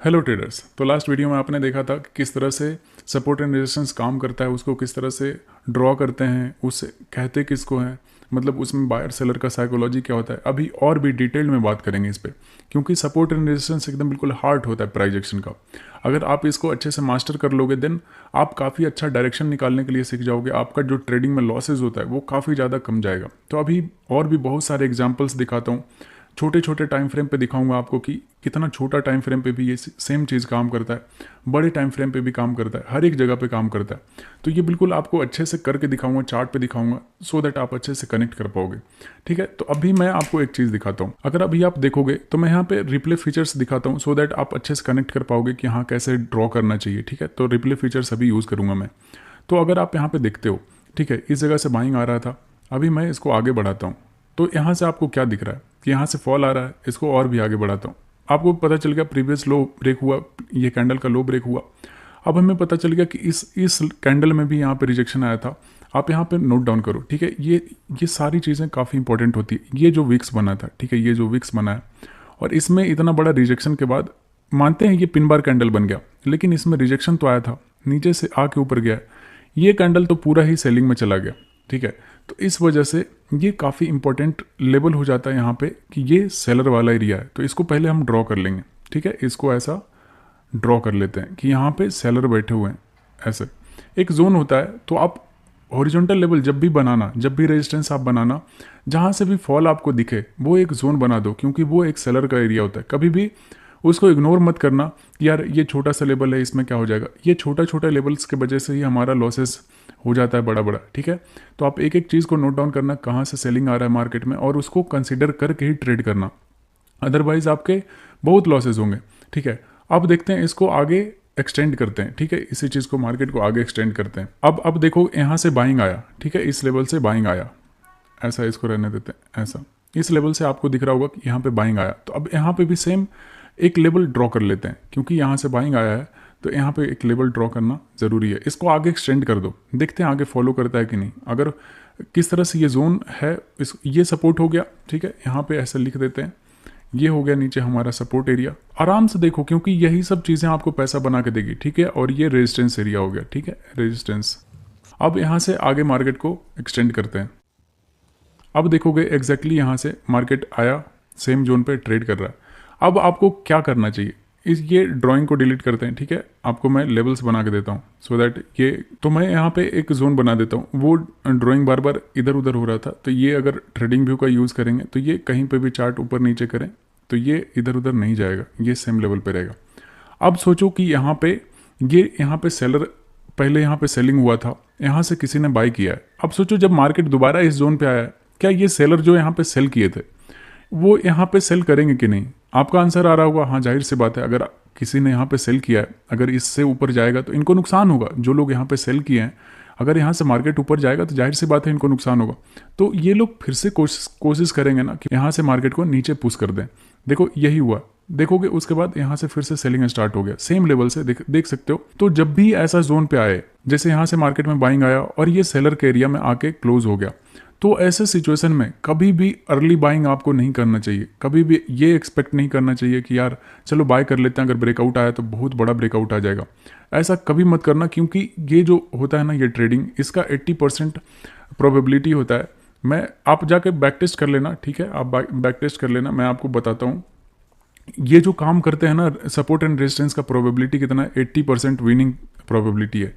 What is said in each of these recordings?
Hello traders. तो last video में आपने देखा था कि किस तरह से सपोर्ट एंड रेजिस्टेंस काम करता है, उसको किस तरह से ड्रॉ करते हैं, उसे कहते किसको हैं, मतलब उसमें बायर सेलर का साइकोलॉजी क्या होता है। अभी और भी डिटेल में बात करेंगे इस पर, क्योंकि सपोर्ट एंड रेजिस्टेंस एकदम बिल्कुल हार्ट होता है प्राइस एक्शन का। अगर आप इसको अच्छे से मास्टर कर लोगे देन आप काफ़ी अच्छा डायरेक्शन निकालने के लिए सीख जाओगे। आपका जो ट्रेडिंग में लॉसेज होता है वो काफ़ी ज़्यादा कम जाएगा। तो अभी और भी बहुत सारे एग्जाम्पल्स दिखाता हूँ, छोटे छोटे टाइम फ्रेम पे दिखाऊंगा आपको कि कितना छोटा टाइम फ्रेम पे भी ये सेम चीज़ काम करता है, बड़े टाइम फ्रेम पे भी काम करता है, हर एक जगह पे काम करता है। तो ये बिल्कुल आपको अच्छे से करके दिखाऊंगा, चार्ट पे दिखाऊंगा, सो दैट आप अच्छे से कनेक्ट कर पाओगे। ठीक है, तो अभी मैं आपको एक चीज़ दिखाता हूँ। अगर अभी आप देखोगे तो मैं यहाँ पे रिप्ले फीचर्स दिखाता हूँ, सो दैट आप अच्छे से कनेक्ट कर पाओगे कि हाँ कैसे ड्रॉ करना चाहिए। ठीक है, तो रिप्ले फीचर्स अभी यूज़ करूँगा मैं। तो अगर आप यहाँ पे देखते हो, ठीक है, इस जगह से बाइंग आ रहा था, अभी मैं इसको आगे बढ़ाता हूँ। तो यहाँ से आपको क्या दिख रहा है कि यहाँ से फॉल आ रहा है, इसको और भी आगे बढ़ाता हूँ। आपको पता चल गया प्रीवियस लो ब्रेक हुआ, ये कैंडल का लो ब्रेक हुआ। अब हमें पता चल गया कि इस कैंडल में भी यहाँ पे रिजेक्शन आया था। आप यहाँ पे नोट डाउन करो। ठीक है, ये सारी चीज़ें काफ़ी इंपॉर्टेंट होती है। ये जो विक्स बना था, ठीक है, ये जो विक्स बना है और इसमें इतना बड़ा रिजेक्शन के बाद मानते हैं ये पिन बार कैंडल बन गया, लेकिन इसमें रिजेक्शन तो आया था, नीचे से आके ऊपर गया। ये कैंडल तो पूरा ही सेलिंग में चला गया। ठीक है, तो इस वजह से ये काफ़ी इंपॉर्टेंट लेवल हो जाता है यहाँ पे कि ये सेलर वाला एरिया है। तो इसको पहले हम ड्रॉ कर लेंगे। ठीक है, इसको ऐसा ड्रॉ कर लेते हैं कि यहाँ पे सेलर बैठे हुए हैं। ऐसे एक जोन होता है। तो आप हॉरिजॉन्टल लेवल जब भी बनाना, जब भी रेजिस्टेंस आप बनाना, जहाँ से भी फॉल आपको दिखे वो एक जोन बना दो, क्योंकि वो एक सेलर का एरिया होता है। कभी भी उसको इग्नोर मत करना कि यार ये छोटा सा लेवल है, इसमें क्या हो जाएगा। ये छोटा छोटा लेवल्स के वजह से ही हमारा लॉसेस हो जाता है बड़ा बड़ा। ठीक है, तो आप एक एक चीज़ को नोट डाउन करना, कहाँ से सेलिंग आ रहा है मार्केट में, और उसको कंसिडर करके ही ट्रेड करना, अदरवाइज आपके बहुत लॉसेज होंगे। ठीक है, अब देखते हैं इसको आगे एक्सटेंड करते हैं। ठीक है, इसी चीज़ को मार्केट को आगे एक्सटेंड करते हैं। अब देखो यहाँ से बाइंग आया। ठीक है, इस लेवल से बाइंग आया, ऐसा इसको रहने देते हैं। ऐसा इस लेवल से आपको दिख रहा होगा कि यहाँ पे बाइंग आया। तो अब यहाँ पे भी सेम एक लेवल ड्रॉ कर लेते हैं, क्योंकि यहाँ से बाइंग आया है तो यहाँ पे एक लेवल ड्रॉ करना ज़रूरी है। इसको आगे एक्सटेंड कर दो, देखते हैं आगे फॉलो करता है कि नहीं। अगर किस तरह से ये जोन है, ये सपोर्ट हो गया। ठीक है, यहाँ पे ऐसा लिख देते हैं, ये हो गया नीचे हमारा सपोर्ट एरिया। आराम से देखो, क्योंकि यही सब चीज़ें आपको पैसा बना के देगी। ठीक है, और ये रेजिस्टेंस एरिया हो गया। ठीक है, रेजिस्टेंस। अब यहाँ से आगे मार्केट को एक्सटेंड करते हैं। अब देखोगे एग्जैक्टली यहाँ से मार्केट आया, सेम जोन पे ट्रेड कर रहा है। अब आपको क्या करना चाहिए, ये ड्राइंग को डिलीट करते हैं। ठीक है, आपको मैं लेवल्स बना के देता हूँ, सो दैट ये, तो मैं यहाँ पे एक जोन बना देता हूँ। वो ड्राइंग बार बार इधर उधर हो रहा था, तो ये अगर ट्रेडिंग व्यू का यूज़ करेंगे तो ये कहीं पे भी चार्ट ऊपर नीचे करें तो ये इधर उधर नहीं जाएगा, ये सेम लेवल पे रहेगा। अब सोचो कि यहाँ पे सेलर, पहले यहाँ पे सेलिंग हुआ था, यहाँ से किसी ने बाई किया है। अब सोचो जब मार्केट दोबारा इस जोन पे आया, क्या ये सेलर जो यहाँ पे सेल किए थे वो यहाँ पे सेल करेंगे कि नहीं? आपका आंसर आ रहा होगा हाँ, जाहिर सी बात है। अगर किसी ने यहाँ पे सेल किया है, अगर इससे ऊपर जाएगा तो इनको नुकसान होगा। जो लोग यहाँ पे सेल किए हैं, अगर यहाँ से मार्केट ऊपर जाएगा तो जाहिर सी बात है इनको नुकसान होगा। तो ये लोग फिर से कोशिश करेंगे ना कि यहाँ से मार्केट को नीचे पुश कर दें। देखो यही हुआ, देखोगे उसके बाद यहाँ से फिर से सेलिंग स्टार्ट हो गया सेम लेवल से, देख सकते हो। तो जब भी ऐसा जोन पे आए, जैसे यहाँ से मार्केट में बाइंग आया और ये सेलर के एरिया में आके क्लोज हो गया, तो ऐसे सिचुएशन में कभी भी अर्ली बाइंग आपको नहीं करना चाहिए। कभी भी ये एक्सपेक्ट नहीं करना चाहिए कि यार चलो बाय कर लेते हैं, अगर ब्रेकआउट आया तो बहुत बड़ा ब्रेकआउट आ जाएगा। ऐसा कभी मत करना, क्योंकि ये जो होता है ना, ये ट्रेडिंग, इसका 80% प्रोबेबिलिटी होता है। आप जाके बैक टेस्ट कर लेना। ठीक है, आप बैक टेस्ट कर लेना, मैं आपको बताता हूँ। ये जो काम करते हैं ना, सपोर्ट एंड रेजिस्टेंस का प्रोबेबिलिटी कितना है? 80% विनिंग प्रोबेबिलिटी है।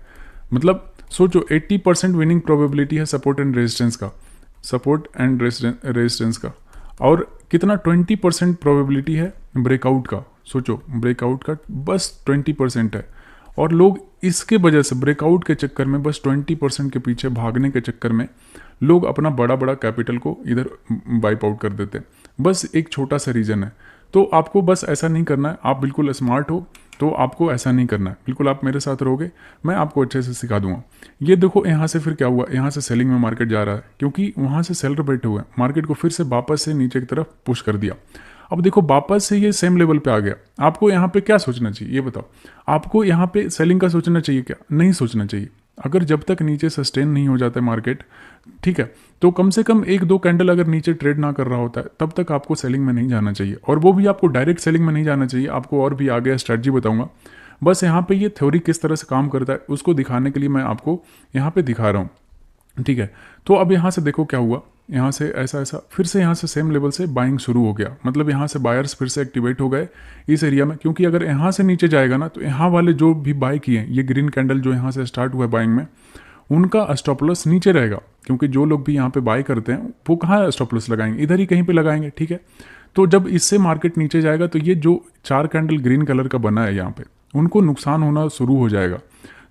मतलब सोचो 80% विनिंग प्रोबेबिलिटी है सपोर्ट एंड रेजिस्टेंस का, सपोर्ट एंड रेजिस्टेंस का। और कितना? 20% प्रोबेबिलिटी है ब्रेकआउट का। सोचो ब्रेकआउट का बस 20% है, और लोग इसके वजह से ब्रेकआउट के चक्कर में, बस 20% के पीछे भागने के चक्कर में, लोग अपना बड़ा बड़ा कैपिटल को इधर वाइप आउट कर देते हैं। बस एक छोटा सा रीज़न है। तो आपको बस ऐसा नहीं करना है। आप बिल्कुल स्मार्ट हो तो आपको ऐसा नहीं करना है। बिल्कुल आप मेरे साथ रहोगे, मैं आपको अच्छे से सिखा दूंगा। ये देखो यहाँ से फिर क्या हुआ, यहाँ से सेलिंग में मार्केट जा रहा है, क्योंकि वहाँ से सेलर बैठे हुए हैं। मार्केट को फिर से वापस से नीचे की तरफ पुश कर दिया। अब देखो वापस से ये सेम लेवल पे आ गया। आपको यहाँ पे क्या सोचना चाहिए ये बताओ? आपको यहाँ पे सेलिंग का सोचना चाहिए क्या? नहीं सोचना चाहिए। अगर जब तक नीचे सस्टेन नहीं हो जाता है मार्केट, ठीक है, तो कम से कम 1-2 कैंडल अगर नीचे ट्रेड ना कर रहा होता है तब तक आपको सेलिंग में नहीं जाना चाहिए, और वो भी आपको डायरेक्ट सेलिंग में नहीं जाना चाहिए। आपको और भी आगे स्ट्रेटजी बताऊंगा, बस यहाँ पे ये थ्योरी किस तरह से काम करता है उसको दिखाने के लिए मैं आपको यहाँ पे दिखा रहा हूँ, ठीक है। तो अब यहाँ से देखो क्या हुआ, यहाँ से ऐसा ऐसा फिर से यहाँ से सेम लेवल से बाइंग शुरू हो गया, मतलब यहाँ से बायर्स फिर से एक्टिवेट हो गए इस एरिया में, क्योंकि अगर यहाँ से नीचे जाएगा ना तो यहाँ वाले जो भी बाय किए हैं, ये ग्रीन कैंडल जो यहाँ से स्टार्ट हुआ है बाइंग में, उनका स्टॉप लॉस नीचे रहेगा, क्योंकि जो लोग भी यहाँ पे बाय करते हैं वो कहाँ स्टॉप लॉस लगाएंगे, इधर ही कहीं पे लगाएंगे, ठीक है। तो जब इससे मार्केट नीचे जाएगा तो ये जो 4 कैंडल ग्रीन कलर का बना है यहाँ पे, उनको नुकसान होना शुरू हो जाएगा।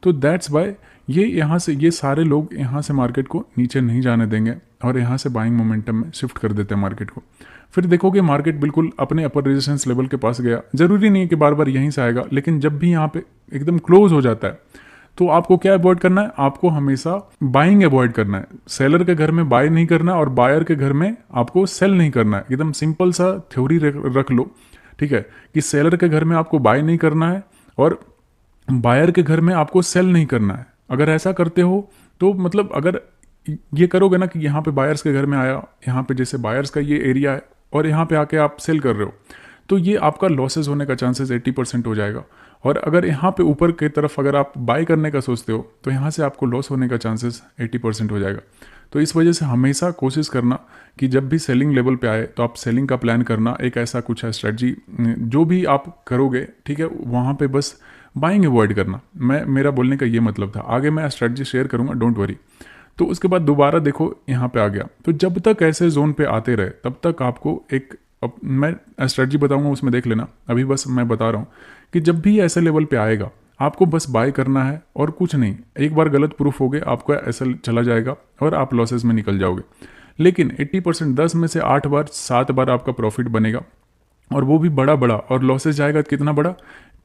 तो दैट्स वाई ये यहाँ से ये सारे लोग यहाँ से मार्केट को नीचे नहीं जाने देंगे और यहाँ से बाइंग मोमेंटम में शिफ्ट कर देते हैं मार्केट को। फिर देखोगे मार्केट बिल्कुल अपने अपर रेजिस्टेंस लेवल के पास गया, जरूरी नहीं है कि बार बार यहीं से आएगा, लेकिन जब भी यहाँ पे एकदम क्लोज हो जाता है तो आपको क्या अवॉइड करना है, आपको हमेशा बाइंग अवॉइड करना है। सेलर के घर में बाय नहीं करना और बायर के घर में आपको सेल नहीं करना है। एकदम सिंपल सा थ्योरी रख लो, ठीक है, कि सेलर के घर में आपको बाय नहीं करना है और बायर के घर में आपको सेल नहीं करना है। अगर ऐसा करते हो तो मतलब अगर ये करोगे ना कि यहाँ पे बायर्स के घर में आया, यहाँ पे जैसे बायर्स का ये एरिया है और यहाँ पे आके आप सेल कर रहे हो, तो ये आपका लॉसेस होने का चांसेस 80% हो जाएगा। और अगर यहाँ पे ऊपर की तरफ अगर आप बाय करने का सोचते हो तो यहाँ से आपको लॉस होने का चांसेस 80% हो जाएगा। तो इस वजह से हमेशा कोशिश करना कि जब भी सेलिंग लेवल पे आए तो आप सेलिंग का प्लान करना, एक ऐसा कुछ है स्ट्रेटजी जो भी आप करोगे, ठीक है, वहाँ पे बस बाइंग अवॉइड करना। मेरा बोलने का ये मतलब था, आगे मैं स्ट्रेटजी शेयर करूँगा, डोंट वरी। तो उसके बाद दोबारा देखो यहाँ पे आ गया, तो जब तक ऐसे जोन पे आते रहे तब तक आपको एक मैं स्ट्रेटजी बताऊंगा उसमें देख लेना, अभी बस मैं बता रहा हूँ कि जब भी ऐसे लेवल पे आएगा आपको बस बाय करना है और कुछ नहीं। एक बार गलत प्रूफ हो गए आपको ऐसा चला जाएगा और आप लॉसेस में निकल जाओगे। लेकिन 80% 10 में से 8 बार 7 बार आपका प्रॉफिट बनेगा, और वो भी बड़ा बड़ा, और लॉसेस जाएगा कितना बड़ा,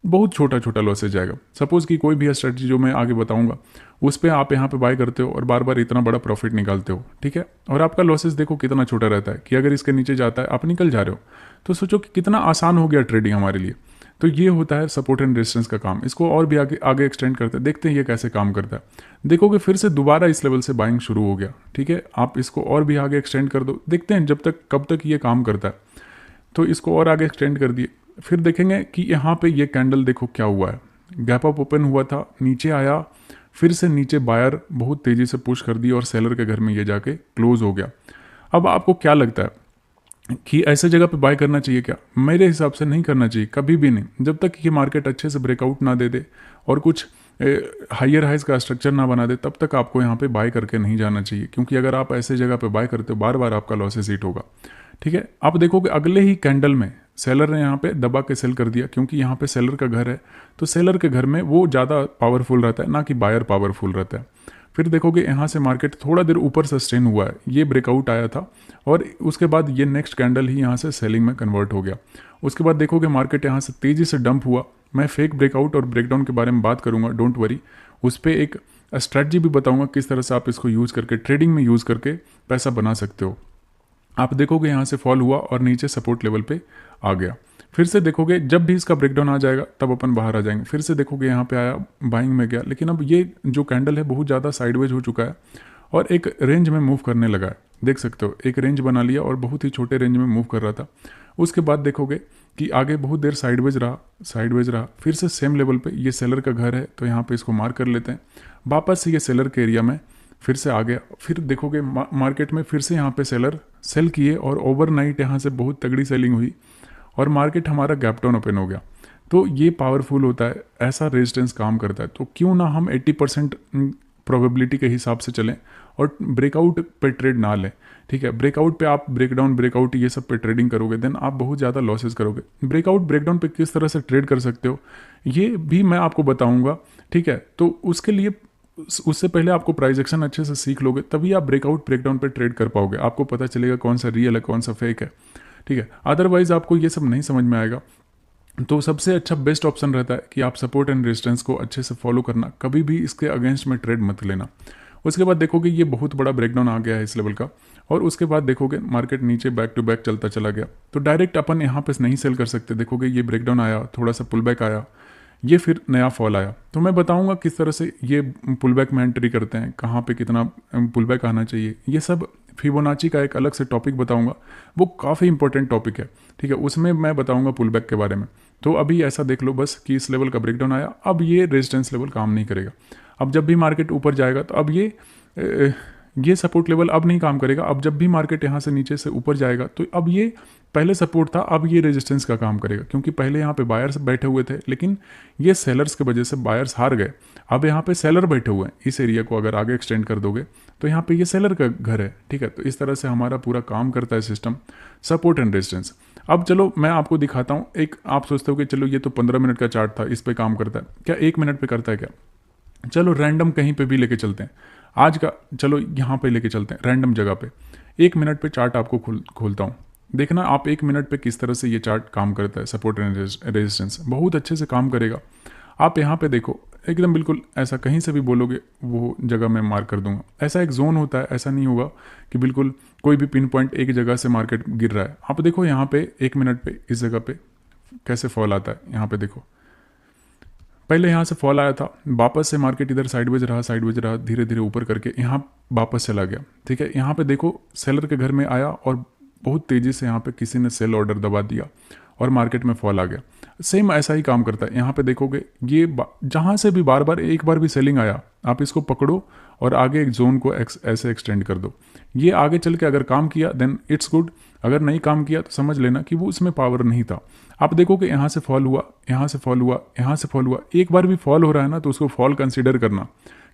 बहुत छोटा छोटा लॉसेस जाएगा। सपोज कि कोई भी स्ट्रेटजी जो मैं आगे बताऊंगा उस पर आप यहाँ पे बाय करते हो और बार बार इतना बड़ा प्रॉफिट निकालते हो, ठीक है, और आपका लॉसेस देखो कितना छोटा रहता है कि अगर इसके नीचे जाता है आप निकल जा रहे हो। तो सोचो कि कितना आसान हो गया ट्रेडिंग हमारे लिए। तो ये होता है सपोर्ट एंड रेजिस्टेंस का काम। इसको और भी आगे आगे एक्सटेंड करते हैं, देखते हैं ये कैसे काम करता है। देखोगे फिर से दोबारा इस लेवल से बाइंग शुरू हो गया, ठीक है, आप इसको और भी आगे एक्सटेंड कर दो, देखते हैं जब तक कब तक ये काम करता है। तो इसको और आगे एक्सटेंड कर दिए, फिर देखेंगे कि यहाँ पे ये कैंडल देखो क्या हुआ है, गैप अप ओपन हुआ था, नीचे आया, फिर से नीचे बायर बहुत तेज़ी से पुश कर दी और सेलर के घर में ये जाके क्लोज हो गया। अब आपको क्या लगता है कि ऐसे जगह पे बाय करना चाहिए क्या? मेरे हिसाब से नहीं करना चाहिए, कभी भी नहीं। जब तक ये मार्केट अच्छे से ब्रेकआउट ना दे दे और कुछ हायर हाइज का स्ट्रक्चर ना बना दे तब तक आपको यहाँ पे बाय करके नहीं जाना चाहिए, क्योंकि अगर आप ऐसे जगह पे बाय करते हो बार बार आपका लॉसेस हिट होगा, ठीक है। आप देखोगे अगले ही कैंडल में सेलर ने यहाँ पे दबा के सेल कर दिया, क्योंकि यहाँ पे सेलर का घर है, तो सेलर के घर में वो ज़्यादा पावरफुल रहता है ना कि बायर पावरफुल रहता है। फिर देखोगे यहाँ से मार्केट थोड़ा देर ऊपर सस्टेन हुआ है, ये ब्रेकआउट आया था और उसके बाद ये नेक्स्ट कैंडल ही यहाँ से सेलिंग में कन्वर्ट हो गया। उसके बाद देखोगे मार्केट यहाँ से तेज़ी से डंप हुआ। मैं फेक ब्रेकआउट और ब्रेकडाउन के बारे में बात करूँगा, डोंट वरी। उस पर एक स्ट्रैटेजी भी बताऊँगा किस तरह से आप इसको यूज़ करके ट्रेडिंग में यूज़ करके पैसा बना सकते हो। आप देखोगे यहाँ से फॉल हुआ और नीचे सपोर्ट लेवल पे आ गया। फिर से देखोगे जब भी इसका ब्रेकडाउन आ जाएगा तब अपन बाहर आ जाएंगे। फिर से देखोगे यहाँ पे आया, बाइंग में गया, लेकिन अब ये जो कैंडल है बहुत ज़्यादा साइडवेज हो चुका है और एक रेंज में मूव करने लगा है। देख सकते हो एक रेंज बना लिया और बहुत ही छोटे रेंज में मूव कर रहा था। उसके बाद देखोगे कि आगे बहुत देर साइडवेज रहा। फिर से सेम लेवल पे ये सेलर का घर है, तो यहाँ पे इसको मार्क कर लेते हैं। वापस से ये सेलर के एरिया में फिर से आ गया। फिर देखोगे मार्केट में फिर से यहाँ पे सेलर सेल किए और ओवरनाइट यहाँ से बहुत तगड़ी सेलिंग हुई और मार्केट हमारा गैप डाउन ओपन हो गया। तो ये पावरफुल होता है, ऐसा रेजिस्टेंस काम करता है। तो क्यों ना हम 80% प्रोबेबिलिटी के हिसाब से चलें और ब्रेकआउट पे ट्रेड ना लें, ठीक है। ब्रेकआउट पे आप ब्रेकडाउन ब्रेकआउट ये सब पे ट्रेडिंग करोगे देन आप बहुत ज़्यादा लॉसेस करोगे। ब्रेकआउट ब्रेकडाउन पे किस तरह से ट्रेड कर सकते हो ये भी मैं आपको बताऊंगा, ठीक है। तो उसके लिए उससे पहले आपको प्राइस एक्शन अच्छे से सीख लोगे तभी आप ब्रेकआउट ब्रेकडाउन पे ट्रेड कर पाओगे। आपको पता चलेगा कौन सा रियल है कौन सा फेक है, ठीक है। अदरवाइज आपको ये सब नहीं समझ में आएगा। तो सबसे अच्छा बेस्ट ऑप्शन रहता है कि आप सपोर्ट एंड रेजिस्टेंस को अच्छे से फॉलो करना, कभी भी इसके अगेंस्ट में ट्रेड मत लेना। उसके बाद देखोगे ये बहुत बड़ा ब्रेकडाउन आ गया है इस लेवल का, और उसके बाद देखोगे मार्केट नीचे बैक टू बैक चलता चला गया। तो डायरेक्ट अपन यहाँ पे नहीं सेल कर सकते। देखोगे ये ब्रेकडाउन आया, थोड़ा सा पुल बैक आया, ये फिर नया फॉल आया। तो मैं बताऊंगा किस तरह से ये पुल बैक में एंट्री करते हैं, कहाँ पे कितना पुल बैक आना चाहिए, ये सब फिबोनाची का एक अलग से टॉपिक बताऊंगा, वो काफ़ी इंपॉर्टेंट टॉपिक है, ठीक है। उसमें मैं बताऊंगा पुल बैक के बारे में। तो अभी ऐसा देख लो बस कि इस लेवल का ब्रेकडाउन आया, अब ये रेजिस्टेंस लेवल काम नहीं करेगा। अब जब भी मार्केट ऊपर जाएगा तो अब ये सपोर्ट लेवल अब नहीं काम करेगा। अब जब भी मार्केट यहाँ से नीचे से ऊपर जाएगा तो अब ये पहले सपोर्ट था, अब ये रेजिस्टेंस का काम करेगा, क्योंकि पहले यहाँ पे बायर्स बैठे हुए थे, लेकिन ये सेलर्स की वजह से बायर्स हार गए। अब यहाँ पे सेलर बैठे हुए हैं, इस एरिया को अगर आगे एक्सटेंड कर दोगे तो यहाँ पे ये सेलर का घर है, ठीक है। तो इस तरह से हमारा पूरा काम करता है सिस्टम, सपोर्ट एंड रेजिस्टेंस। अब चलो मैं आपको दिखाता हूँ एक, आप सोचते हो कि चलो ये तो 15 मिनट का चार्ट था, इस पर काम करता है क्या, 1 मिनट पे करता है क्या? चलो रैंडम कहीं पे भी लेके चलते हैं आज का, चलो यहाँ पे लेके चलते हैं रैंडम जगह पे। 1 मिनट पे चार्ट आपको खोलता हूँ, देखना आप 1 मिनट पे किस तरह से ये चार्ट काम करता है। सपोर्ट एंड रेजिस्टेंस बहुत अच्छे से काम करेगा। आप यहाँ पे देखो एकदम बिल्कुल ऐसा कहीं से भी बोलोगे वो जगह मैं मार्क कर दूंगा। ऐसा एक जोन होता है, ऐसा नहीं होगा कि बिल्कुल कोई भी पिन पॉइंट एक जगह से मार्केट गिर रहा है। आप देखो यहाँ पे 1 मिनट पे इस जगह पे कैसे फॉल आता है। यहाँ पे देखो पहले यहाँ से फॉल आया था, वापस से मार्केट इधर साइडवेज रहा, धीरे धीरे ऊपर करके यहाँ वापस चला गया, ठीक है। यहाँ पे देखो सेलर के घर में आया और बहुत तेज़ी से यहाँ पे किसी ने सेल ऑर्डर दबा दिया और मार्केट में फॉल आ गया। सेम ऐसा ही काम करता है। यहाँ पे देखोगे ये जहाँ से भी बार बार एक बार भी सेलिंग आया, आप इसको पकड़ो और आगे एक जोन को ऐसे एक्सटेंड कर दो। ये आगे चल के अगर काम किया देन इट्स गुड, अगर नहीं काम किया तो समझ लेना कि वो उसमें पावर नहीं था। आप देखो कि यहाँ से फॉल हुआ, यहाँ से फॉल हुआ, यहाँ से फॉल हुआ, एक बार भी फॉल हो रहा है ना तो उसको फॉल कंसीडर करना,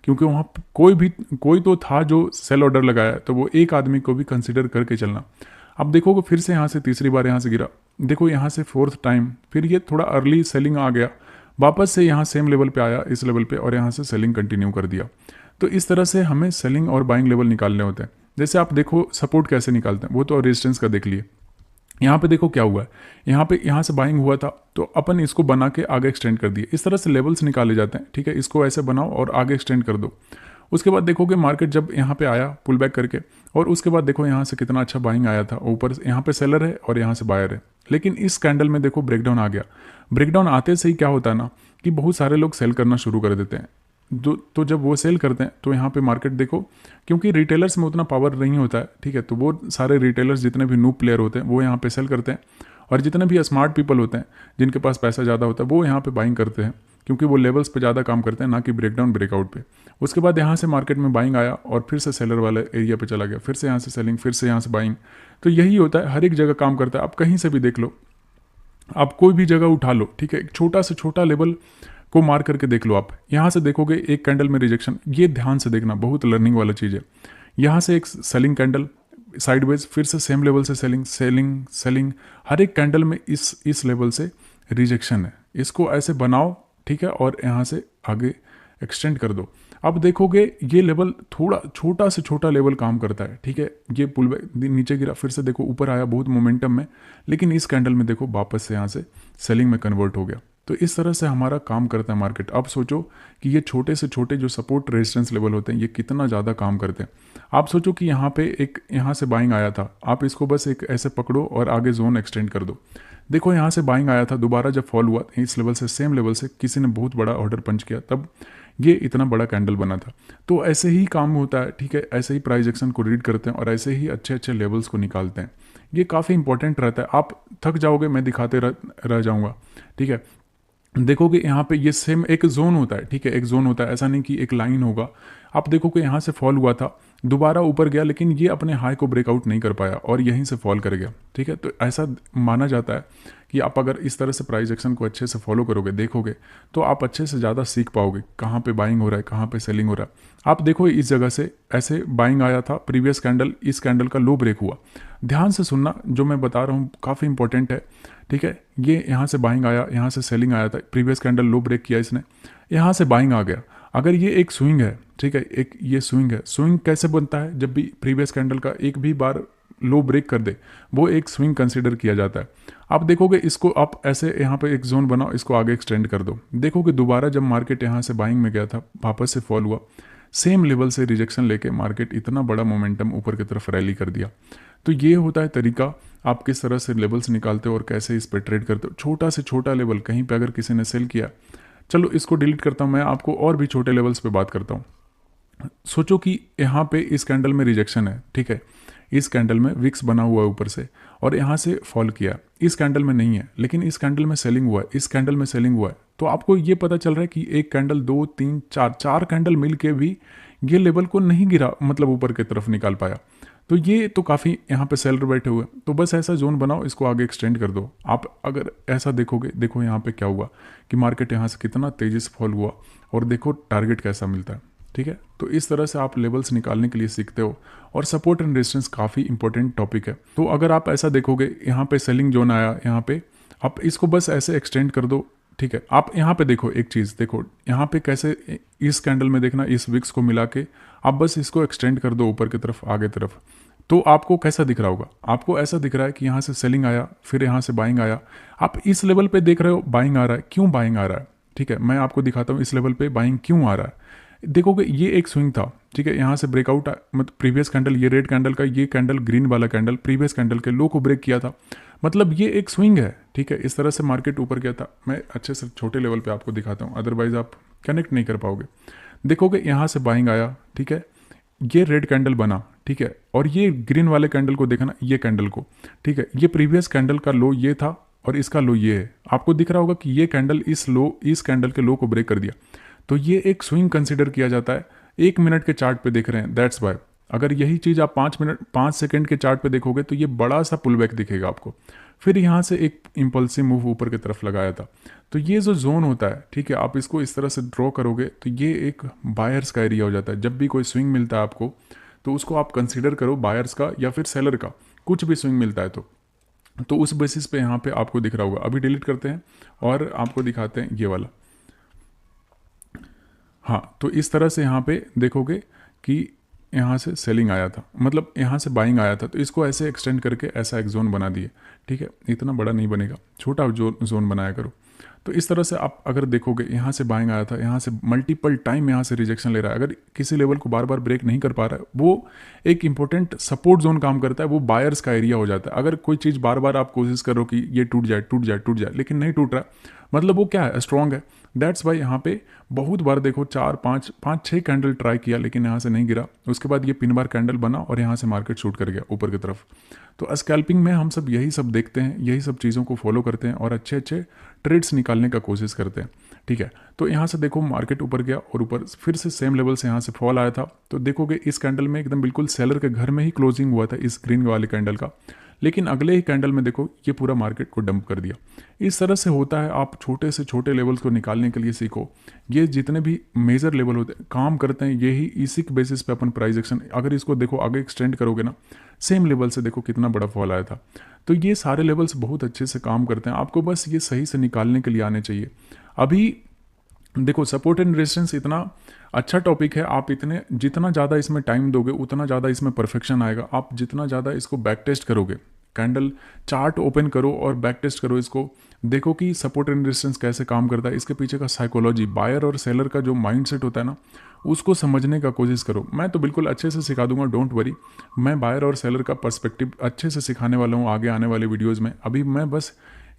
क्योंकि वहाँ कोई तो था जो सेल ऑर्डर लगाया, तो वो एक आदमी को भी कंसीडर करके चलना। अब देखोगे फिर से यहाँ से तीसरी बार यहाँ से गिरा, देखो यहाँ से 4th टाइम फिर ये थोड़ा अर्ली सेलिंग आ गया, वापस से यहाँ सेम लेवल पे आया इस लेवल पे और यहाँ से सेलिंग कंटिन्यू कर दिया। तो इस तरह से हमें सेलिंग और बाइंग लेवल निकालने होते हैं। जैसे आप देखो सपोर्ट कैसे निकालते हैं, वो तो रेजिस्टेंस का देख लिए। यहाँ पे देखो क्या हुआ है, यहाँ से बाइंग हुआ था तो अपन इसको बना के आगे एक्सटेंड कर दिए। इस तरह से लेवल्स निकाले जाते हैं, ठीक है। इसको ऐसे बनाओ और आगे एक्सटेंड कर दो। उसके बाद देखोगे मार्केट जब यहाँ पे आया पुल बैक करके, और उसके बाद देखो यहाँ से कितना अच्छा बाइंग आया था, ऊपर यहाँ पे सेलर है और यहाँ से बायर है। लेकिन इस कैंडल में देखो ब्रेकडाउन आ गया। ब्रेकडाउन आते से ही क्या होता है ना कि बहुत सारे लोग सेल करना शुरू कर देते हैं। तो जब वो सेल करते हैं तो यहाँ पे मार्केट देखो, क्योंकि रिटेलर्स में उतना पावर नहीं होता है, ठीक है। तो वो सारे रिटेलर्स जितने भी नूब प्लेयर होते हैं वो यहाँ पे सेल करते हैं, और जितने भी स्मार्ट पीपल होते हैं जिनके पास पैसा ज़्यादा होता है वो यहाँ पे बाइंग करते हैं, क्योंकि वो लेवल्स पे ज़्यादा काम करते हैं, ना कि ब्रेकडाउन ब्रेकआउट पे। उसके बाद यहाँ से मार्केट में बाइंग आया और फिर से सेलर वाले एरिया पे चला गया, फिर से यहाँ से सेलिंग, फिर से यहाँ से बाइंग। तो यही होता है, हर एक जगह काम करता है। आप कहीं से भी देख लो, आप कोई भी जगह उठा लो, ठीक है, एक छोटा से छोटा लेवल को मार करके देख लो। आप यहाँ से देखोगे एक कैंडल में रिजेक्शन, ये ध्यान से देखना, बहुत लर्निंग वाला चीज़ है। यहाँ से एक सेलिंग कैंडल साइडवेज, फिर से सेम लेवल से सेलिंग सेलिंग सेलिंग, हर एक कैंडल में इस लेवल से रिजेक्शन है। इसको ऐसे बनाओ, ठीक है, और यहाँ से आगे एक्सटेंड कर दो। अब देखोगे ये लेवल थोड़ा छोटा से छोटा लेवल काम करता है, ठीक है। ये पुल बैक नीचे गिरा, फिर से देखो ऊपर आया बहुत मोमेंटम में, लेकिन इस कैंडल में देखो वापस से यहाँ से सेलिंग में कन्वर्ट हो गया। तो इस तरह से हमारा काम करता है मार्केट। अब सोचो कि ये छोटे से छोटे जो सपोर्ट रेजिस्टेंस लेवल होते हैं ये कितना ज़्यादा काम करते हैं। आप सोचो कि यहाँ पे एक यहाँ से बाइंग आया था, आप इसको बस एक ऐसे पकड़ो और आगे जोन एक्सटेंड कर दो। देखो यहाँ से बाइंग आया था, दोबारा जब फॉल हुआ इस लेवल से, सेम लेवल से किसी ने बहुत बड़ा ऑर्डर पंच किया, तब ये इतना बड़ा कैंडल बना था। तो ऐसे ही काम होता है, ठीक है। ऐसे ही प्राइस एक्शन को रीड करते हैं और ऐसे ही अच्छे अच्छे लेवल्स को निकालते हैं। ये काफ़ी इंपॉर्टेंट रहता है। आप थक जाओगे, मैं दिखाते रह जाऊँगा, ठीक है। देखोगे यहाँ पे ये सेम एक जोन होता है, ठीक है, एक जोन होता है, ऐसा नहीं कि एक लाइन होगा। आप देखोगे यहाँ से फॉल हुआ था, दोबारा ऊपर गया, लेकिन ये अपने हाई को ब्रेकआउट नहीं कर पाया और यहीं से फॉल कर गया, ठीक है। तो ऐसा माना जाता है कि आप अगर इस तरह से प्राइस एक्शन को अच्छे से फॉलो करोगे, देखोगे, तो आप अच्छे से ज़्यादा सीख पाओगे कहाँ पे बाइंग हो रहा है, कहाँ पे सेलिंग हो रहा है। आप देखो इस जगह से ऐसे बाइंग आया था, प्रीवियस कैंडल, इस कैंडल का लो ब्रेक हुआ। ध्यान से सुनना, जो मैं बता रहा हूँ काफ़ी इंपॉर्टेंट है, ठीक है। ये यहाँ से बाइंग आया, यहाँ से सेलिंग आया था, प्रीवियस कैंडल लो ब्रेक किया इसने, यहाँ से बाइंग आ गया। अगर ये एक स्विंग है, ठीक है, एक ये स्विंग है। स्विंग कैसे बनता है? जब भी प्रीवियस कैंडल का एक भी बार लो ब्रेक कर दे, वो एक स्विंग कंसीडर किया जाता है। आप देखोगे इसको, आप ऐसे यहाँ पे एक जोन बनाओ, इसको आगे एक्सटेंड कर दो। देखोगे दोबारा जब मार्केट यहाँ से बाइंग में गया था, वापस से फॉल हुआ, सेम लेवल से रिजेक्शन लेके मार्केट इतना बड़ा मोमेंटम ऊपर की तरफ रैली कर दिया। तो ये होता है तरीका, आप किस तरह से लेवल्स निकालते हो और कैसे इस पर ट्रेड करते हो। छोटा से छोटा लेवल कहीं पे अगर किसी ने सेल किया, चलो इसको डिलीट करता हूँ, मैं आपको और भी छोटे लेवल्स पे बात करता हूँ। सोचो कि यहाँ पे इस कैंडल में रिजेक्शन है, ठीक है, इस कैंडल में विक्स बना हुआ है ऊपर से और यहाँ से फॉल किया, इस कैंडल में नहीं है, लेकिन इस कैंडल में सेलिंग हुआ है, इस कैंडल में सेलिंग हुआ है। तो आपको ये पता चल रहा है कि एक कैंडल, दो, तीन, चार कैंडल मिल के भी ये लेवल को नहीं गिरा, मतलब ऊपर की तरफ निकाल पाया। तो ये तो काफ़ी यहाँ पे सेलर बैठे हुए, तो बस ऐसा जोन बनाओ, इसको आगे एक्सटेंड कर दो। आप अगर ऐसा देखोगे, देखो यहाँ पे क्या हुआ कि मार्केट यहाँ से कितना तेज़ी से फॉल हुआ और देखो टारगेट कैसा मिलता है, ठीक है। तो इस तरह से आप लेवल्स निकालने के लिए सीखते हो और सपोर्ट एंड रेजिस्टेंस काफ़ी इंपॉर्टेंट टॉपिक है। तो अगर आप ऐसा देखोगे, यहाँ पे सेलिंग जोन आया, यहाँ पे आप इसको बस ऐसे एक्सटेंड कर दो, ठीक है। आप यहाँ पे देखो, एक चीज़ देखो यहाँ पे कैसे इस कैंडल में देखना, इस विक्स को मिला के आप बस इसको एक्सटेंड कर दो ऊपर की तरफ, आगे तरफ। तो आपको कैसा दिख रहा होगा? आपको ऐसा दिख रहा है कि यहाँ से सेलिंग आया, फिर यहाँ से बाइंग आया। आप इस लेवल पे देख रहे हो बाइंग आ रहा है, क्यों बाइंग आ रहा है, ठीक है, मैं आपको दिखाता हूँ इस लेवल पे बाइंग क्यों आ रहा है। देखोगे ये एक स्विंग था, ठीक है, यहाँ से ब्रेकआउट, मतलब प्रीवियस कैंडल, ये रेड कैंडल का, ये कैंडल ग्रीन वाला कैंडल प्रीवियस कैंडल के लो को ब्रेक किया था, मतलब ये एक स्विंग है, ठीक है। इस तरह से मार्केट ऊपर गया था। मैं अच्छे से छोटे लेवल पे आपको दिखाता हूँ, अदरवाइज आप कनेक्ट नहीं कर पाओगे। देखोगे यहाँ से बाइंग आया, ठीक है, ये रेड कैंडल बना, ठीक है, और ये ग्रीन वाले कैंडल को देखना, ये कैंडल को, ठीक है, ये प्रीवियस कैंडल का लो ये था और इसका लो ये है। आपको दिख रहा होगा कि ये कैंडल इस कैंडल के लो को ब्रेक कर दिया, तो ये एक स्विंग कंसिडर किया जाता है। 1 मिनट के चार्ट पे देख रहे हैं, दैट्स वाई। अगर यही चीज़ आप 5 सेकंड के चार्ट पे देखोगे तो ये बड़ा सा पुल बैक दिखेगा आपको। फिर यहाँ से एक इम्पल्सिव मूव ऊपर की तरफ लगाया था। तो ये जो जोन होता है, ठीक है, आप इसको इस तरह से ड्रॉ करोगे तो ये एक बायर्स का एरिया हो जाता है। जब भी कोई स्विंग मिलता है आपको, तो उसको आप कंसीडर करो बायर्स का या फिर सेलर का, कुछ भी स्विंग मिलता है तो उस बेसिस पे यहाँ पे आपको दिख रहा होगा। अभी डिलीट करते हैं और आपको दिखाते हैं ये वाला। हाँ, तो इस तरह से यहाँ पे देखोगे कि यहाँ से सेलिंग आया था, मतलब यहाँ से बाइंग आया था, तो इसको ऐसे एक्सटेंड करके ऐसा एक जोन बना दिए, ठीक है। इतना बड़ा नहीं बनेगा, छोटा जोन बनाया करो। तो इस तरह से आप अगर देखोगे, यहाँ से बाइंग आया था, यहाँ से मल्टीपल टाइम यहाँ से रिजेक्शन ले रहा है, अगर किसी लेवल को बार बार ब्रेक नहीं कर पा रहा है, वो एक इंपॉर्टेंट सपोर्ट जोन काम करता है, वो बायर्स का एरिया हो जाता है। अगर कोई चीज़ बार बार आप कोशिश करो कि ये टूट जाए टूट जाए टूट जाए, लेकिन नहीं टूट रहा, मतलब वो क्या है, स्ट्रॉन्ग है। दैट्स वाई यहाँ पे बहुत बार देखो 4 5 5 6 कैंडल ट्राई किया, लेकिन यहाँ से नहीं गिरा। उसके बाद ये पिन बार कैंडल बना और यहाँ से मार्केट शूट कर गया ऊपर की तरफ। तो स्कैल्पिंग में हम सब यही सब देखते हैं, यही सब चीज़ों को फॉलो करते हैं और अच्छे अच्छे ट्रेड्स निकालने का कोशिश करते हैं, ठीक है। तो यहाँ से देखो मार्केट ऊपर गया और ऊपर फिर से सेम लेवल से यहाँ से फॉल आया था। तो देखोगे इस कैंडल में एकदम बिल्कुल सेलर के घर में ही क्लोजिंग हुआ था इस ग्रीन वाले कैंडल का, लेकिन अगले ही कैंडल में देखो ये पूरा मार्केट को डंप कर दिया। इस तरह से होता है। आप छोटे से छोटे लेवल्स को निकालने के लिए सीखो। ये जितने भी मेजर लेवल होते हैं काम करते हैं, यही इसी के बेसिस पे अपन प्राइस एक्शन, अगर इसको देखो आगे एक्सटेंड करोगे ना, सेम लेवल से देखो कितना बड़ा फॉल आया था। तो ये सारे लेवल्स बहुत अच्छे से काम करते हैं, आपको बस ये सही से निकालने के लिए आने चाहिए। अभी देखो सपोर्ट एंड रेजिस्टेंस इतना अच्छा टॉपिक है, आप जितना ज़्यादा इसमें टाइम दोगे उतना ज़्यादा इसमें परफेक्शन आएगा। आप जितना ज़्यादा इसको बैक टेस्ट करोगे, कैंडल चार्ट ओपन करो और बैक टेस्ट करो, इसको देखो कि सपोर्ट एंड रेजिस्टेंस कैसे काम करता है, इसके पीछे का साइकोलॉजी, बायर और सेलर का जो माइंडसेट होता है ना, उसको समझने का कोशिश करो। मैं तो बिल्कुल अच्छे से सिखा दूंगा, डोंट वरी। मैं बायर और सेलर का पर्सपेक्टिव अच्छे से सिखाने वाला हूँ आगे आने वाले वीडियोज़ में। अभी मैं बस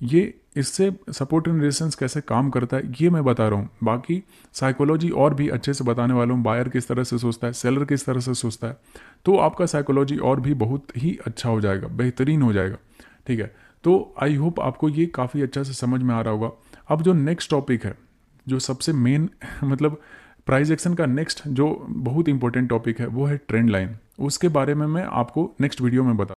ये इससे सपोर्ट एंड रेजिस्टेंस कैसे काम करता है ये मैं बता रहा हूँ, बाकी साइकोलॉजी और भी अच्छे से बताने वाला हूँ। बायर किस तरह से सोचता है, सेलर किस तरह से सोचता है, तो आपका साइकोलॉजी और भी बहुत ही अच्छा हो जाएगा, बेहतरीन हो जाएगा, ठीक है। तो आई होप आपको ये काफ़ी अच्छा से समझ में आ रहा होगा। अब जो नेक्स्ट टॉपिक है, जो सबसे मेन मतलब प्राइस एक्शन का नेक्स्ट जो बहुत इंपॉर्टेंट टॉपिक है, वो है ट्रेंड लाइन। उसके बारे में मैं आपको नेक्स्ट वीडियो में बता